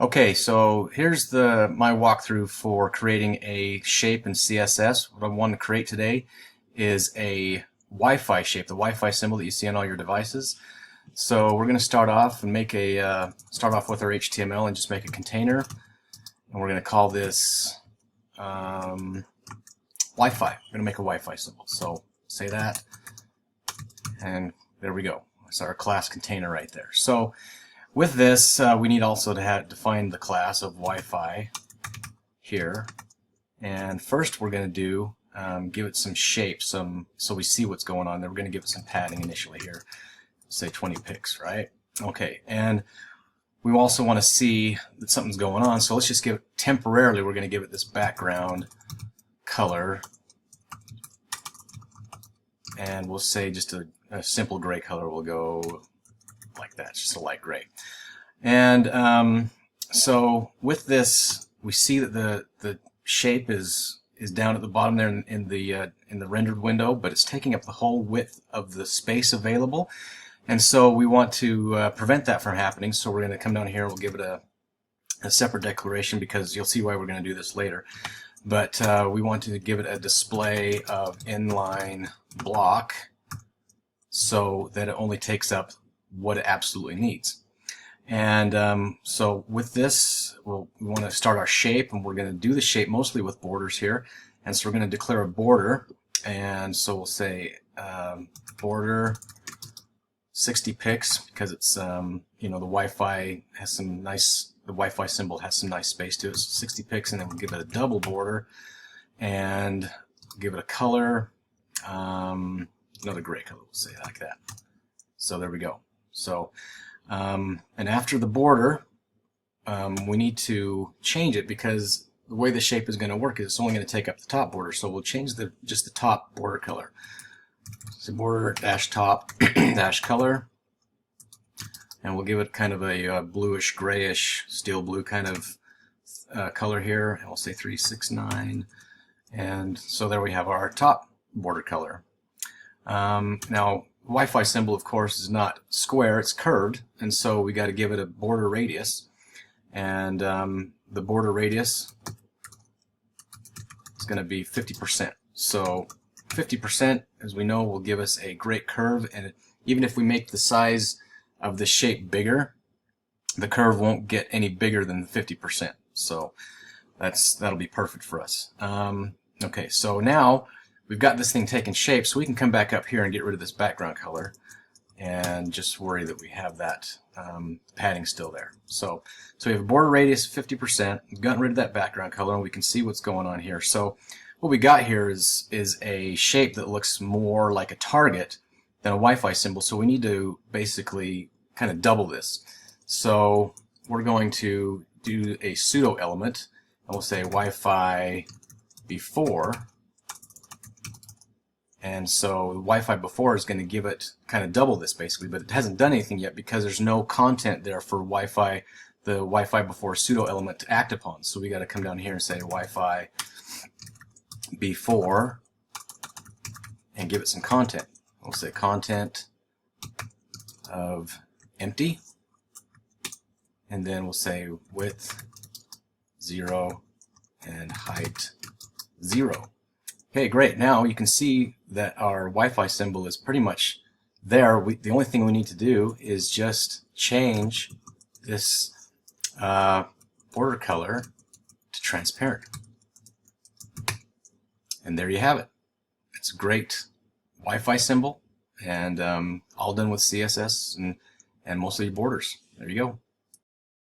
Okay, so here's my walkthrough for creating a shape in CSS. What I want to create today is a Wi-Fi shape, the Wi-Fi symbol that you see on all your devices. So we're going to start off and make start off with our HTML and just make a container, and we're going to call this Wi-Fi. We're going to make a Wi-Fi symbol. So say that, and there we go. That's our class container right there. So with this, we need also to define the class of Wi-Fi here. And first we're going to do give it some shape, so we see what's going on there. We're going to give it some padding initially here, say 20 pixels, right? Okay, and we also want to see that something's going on, so let's just give it temporarily, we're going to give it this background color, and we'll say just a simple gray color. We'll go like that, just a light gray. And so with this, we see that the shape is down at the bottom there in the rendered window, but it's taking up the whole width of the space available. And so we want to prevent that from happening. So we're going to come down here. We'll give it a separate declaration, because you'll see why we're going to do this later. But we want to give it a display of inline block, so that it only takes up what it absolutely needs. And so with this, we want to start our shape, and we're going to do the shape mostly with borders here. And so we're going to declare a border, and so we'll say border 60 pixels, because it's you know, the Wi-Fi has some nice, the Wi-Fi symbol has some nice space to it. So 60 pixels, and then we'll give it a double border and give it a color, another gray color. We'll say it like that. So there we go. So and after the border, we need to change it, because the way the shape is going to work is it's only going to take up the top border. So we'll change just the top border color. So border dash top dash color, and we'll give it kind of a bluish grayish steel blue kind of color here, and we'll say 369, and so there we have our top border color. Now Wi-Fi symbol, of course, is not square, it's curved, and so we got to give it a border radius, and the border radius is going to be 50%. So 50%, as we know, will give us a great curve, and even if we make the size of the shape bigger, the curve won't get any bigger than 50%. So that'll be perfect for us. Okay, so now we've got this thing taking shape, so we can come back up here and get rid of this background color and just worry that we have that padding still there. So we have a border radius of 50%, we've gotten rid of that background color, and we can see what's going on here. So what we got here is a shape that looks more like a target than a Wi-Fi symbol, so we need to basically kind of double this. So we're going to do a pseudo element, and we'll say Wi-Fi before. And so the Wi-Fi before is going to give it kind of double this basically, but it hasn't done anything yet because there's no content there for Wi-Fi, the Wi-Fi before pseudo element to act upon. So we got to come down here and say Wi-Fi before and give it some content. We'll say content of empty, and then we'll say width 0 and height 0. Okay, great. Now you can see that our Wi-Fi symbol is pretty much there. The only thing we need to do is just change this border color to transparent. And there you have it. It's a great Wi-Fi symbol, and all done with CSS and mostly borders. There you go.